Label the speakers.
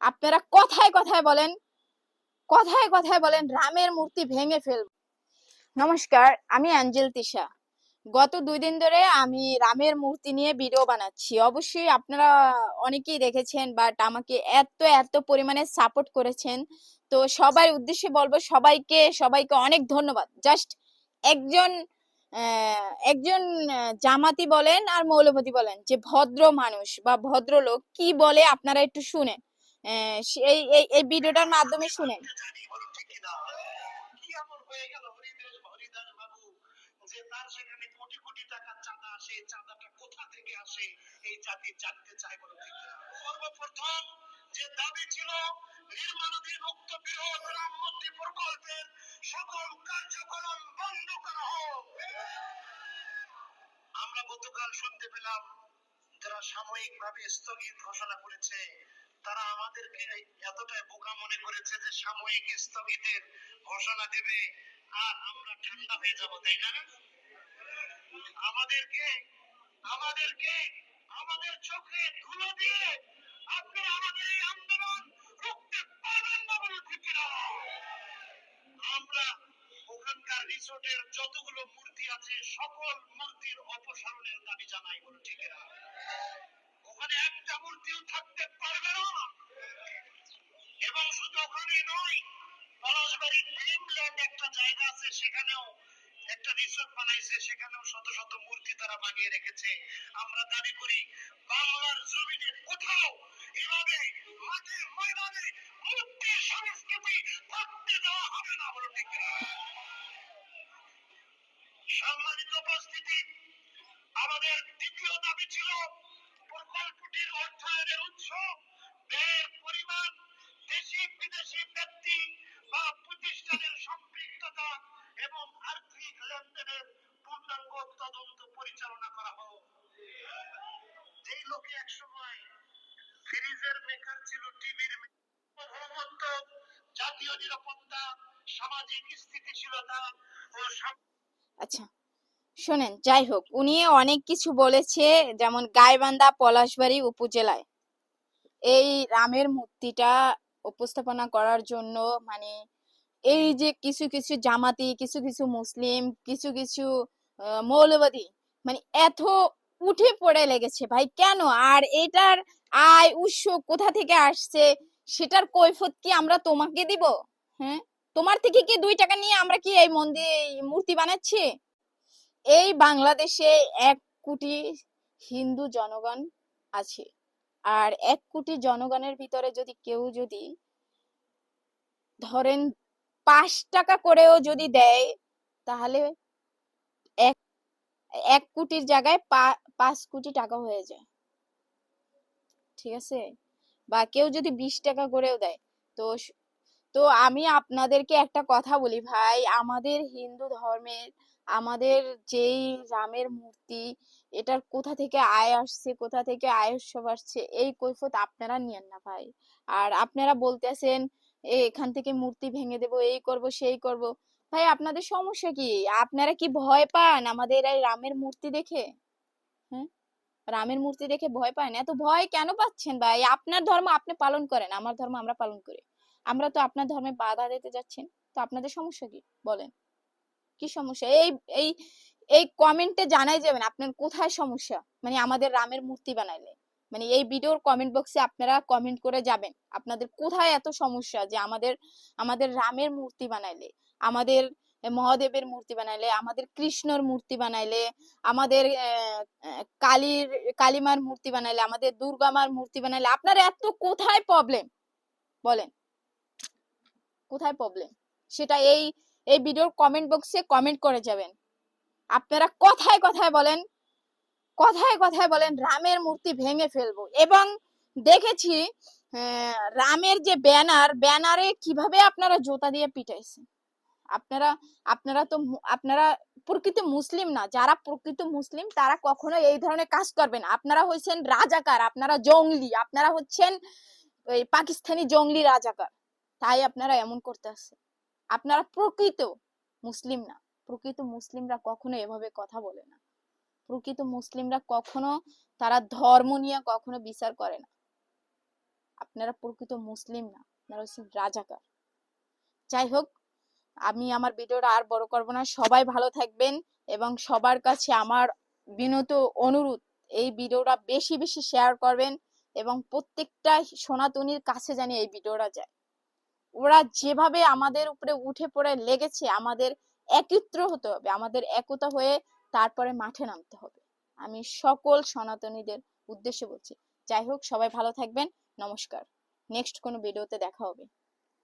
Speaker 1: আপনারা কথায় কথায় বলেন, কথায় কথায় বলেন রামের মূর্তি ভেঙে ফেলব। নমস্কার, আমি অ্যাঞ্জেল তিশা। গত 2 দিন ধরে আমি রামের মূর্তি নিয়ে ভিডিও বানাচ্ছি। অবশ্যই আপনারা অনেকেই দেখেছেন, বাট আমাকে এত এত পরিমাণে সাপোর্ট করেছেন। তো সবার উদ্দেশ্যে বলবো, সবাইকে সবাইকে অনেক ধন্যবাদ। জাস্ট একজন একজন জামাতি বলেন আর মৌলবাদী বলেন, যে ভদ্র মানুষ বা ভদ্রলোক কি বলে আপনারা একটু শুনেন। এই এই এই ভিডিওটার মাধ্যমে শুনেন। যে তার সেখানে কোটি কোটি টাকার চাঁদা আসে, চাঁদাটা কোথা থেকে আসে এই জাতি জানতে চায় বলে। সর্বপ্রথম যে দাবি ছিল নির্মাণাধীন উক্ত বৃহৎ রাম মন্দির প্রকল্পের সকল কার্যক্রম বন্ধ করা হোক। আমরা গতকাল শুনতে পেলাম যারা সাময়িকভাবে স্থগিত ঘোষণা করেছে, তারা আমাদেরকে এতটাই বোকা মনে করেছে যে সাময়িক স্থগিতের ঘোষণা দেবে আর আমরা ঠান্ডা হয়ে যাব, তাই না? আমাদেরকে আমাদেরকে আমাদের চোখে ধুলো দিয়ে আপনারা আমাদের এই আন্দোলন রুখতে পারবেন না বলে ঠিক না। আমরা ওখানকার রিসোর্টের যতগুলো মূর্তি আছে সকল মূর্তির অপসারণের দাবি জানাই বলে ঠিক না। ওখানে একটা মূর্তিও থাকতে পারবে না। এবং শুধু ওখানে নয়, পলাশবাড়ির ড্রিমল্যান্ড একটা জায়গা আছে, সেখানেও একটা রিসোর্ট বানাইছে, সেখানেও শত শত মূর্তি তারা বানিয়ে রেখেছে। আমরা দাবি করি বাংলার জমিনে কোথাও এভাবে মাঠে ময়দানে মূর্তির সংস্কৃতি থাকতে দেওয়া হবে না বলে ঠিক না। সম্মানিত উপস্থিতি, আমাদের দ্বিতীয় দাবি ছিল প্রকল্পটির অর্থায়নের উৎস, ব্যয়ের পরিমাণ, দেশি বিদেশি ব্যক্তি বা প্রতিষ্ঠানের সম্পৃক্ততা এবং আর্থিক লেনদেনের পূর্ণাঙ্গ তদন্ত পরিচালনা করা হোক। যেই লোকে একসময় ফ্রিজের মেকার ছিল, টিভির সার্বভৌমত্ব, জাতীয় নিরাপত্তা, সামাজিক স্থিতিশীলতা ও আচ্ছা শোনেন, যাই হোক, উনি অনেক কিছু বলেছে, যেমন গাইবান্ধা পলাশবাড়ি উপজেলায় এই রামের মূর্তিটা উপস্থাপনা করার জন্য, মানে এই যে কিছু কিছু জামাতি, কিছু কিছু মুসলিম, কিছু কিছু মৌলবাদী, মানে এত উঠে পড়ে লেগেছে ভাই। কেন? আর এটার আয় উৎস কোথা থেকে আসছে সেটার কৈফিয়ত কি আমরা তোমাকে দিব? হ্যাঁ, তোমার থেকে কি 2 টাকা নিয়ে আমরা কি এই মূর্তি বানাচ্ছি? এই বাংলাদেশে 1 কোটি হিন্দু জনগণ আছে, আর 1 কোটি জনগণের ভিতরে যদি কেউ যদি ধরেন 5 টাকা করেও যদি দেয়, তাহলে 1 কোটির জায়গায় 5 কোটি টাকা হয়ে যায়, ঠিক আছে? বা কেউ যদি 20 টাকা করেও দেয়, তো তো আমি আপনাদেরকে একটা কথা বলি ভাই, আমাদের হিন্দু ধর্মের, আমাদের যেই রামের মূর্তি, এটার কোথা থেকে আয় আসছে, কোথা থেকে আয়ুষ্য আসছে, এই কৈফিয়ত আপনারা নিয়েন না ভাই। আর আপনারা বলতেছেন এখান থেকে মূর্তি ভেঙে দেব, এই করব সেই করব। ভাই আপনাদের সমস্যা কি? আপনারা কি ভয় পান আমাদের এই রামের মূর্তি দেখে? হ্যাঁ, রামের মূর্তি দেখে ভয় পান? এত ভয় কেন পাচ্ছেন ভাই? আপনার ধর্ম আপনি পালন করেন, আমার ধর্ম আমরা পালন করি। আমরা তো আপনার ধর্মে বাধা দিতে যাচ্ছেন, তো আপনাদের সমস্যা কি বলেন? কি সমস্যা? এই এই এই কমেন্টে জানাই যাবেন আপনার কোথায় সমস্যা, মানে আমাদের রামের মূর্তি বানাইলে। মানে এই ভিডিওর কমেন্ট বক্সে আপনারা কমেন্ট করে যাবেন আপনাদের কোথায় এত সমস্যা, যে আমাদের আমাদের রামের মূর্তি বানাইলে, আমাদের মহাদেবের মূর্তি বানাইলে, আমাদের কৃষ্ণর মূর্তি বানাইলে, আমাদের কালীমার মূর্তি বানাইলে, আমাদের দুর্গা মার মূর্তি বানাইলে আপনার এত কোথায় প্রবলেম বলেন? কোথায় প্রবলেম সেটা এই এই ভিডিওর কমেন্ট বক্সে কমেন্ট করে যাবেন। আপনারা কথায় কথায় বলেন, কথায় কথায় বলেন রামের মূর্তি ভেঙে ফেলবো। এবং দেখেছি রামের যে ব্যানারে কিভাবে আপনারা জুতা দিয়ে পিটাইছেন। আপনারা আপনারা তো আপনারা প্রকৃত মুসলিম না। যারা প্রকৃত মুসলিম তারা কখনো এই ধরনের কাজ করবে না। আপনারা হচ্ছেন রাজাকার, আপনারা জঙ্গলি, আপনারা হচ্ছেন ওই পাকিস্তানি জঙ্গলি রাজাকার, তাই আপনারা এমন করতে আসছে। আপনারা প্রকৃত মুসলিম না। প্রকৃত মুসলিমরা কখনো এভাবে কথা বলে না। প্রকৃত মুসলিমরা কখনো তারা ধর্ম নিয়ে কখনো বিচার করে না।
Speaker 2: আপনারা প্রকৃত মুসলিম না, আপনারা হচ্ছেন রাজাকার। যাই হোক, আমি আমার ভিডিওটা আর বড় করব না। সবাই ভালো থাকবেন এবং সবার কাছে আমার বিনত অনুরোধ, এই ভিডিওটা বেশি বেশি শেয়ার করবেন এবং প্রত্যেকটা সনাতনীর কাছে জানি এই ভিডিওটা যায়। ওরা যেভাবে আমাদের উপরে উঠে পড়ে লেগেছে, আমাদের একত্র হতে হবে, আমাদের একতা হয়ে তারপরে মাঠে নামতে হবে। আমি সকল সনাতনীদের উদ্দেশ্যে বলছি। যাই হোক, সবাই ভালো থাকবেন। নমস্কার। নেক্সট কোনো ভিডিওতে দেখা হবে।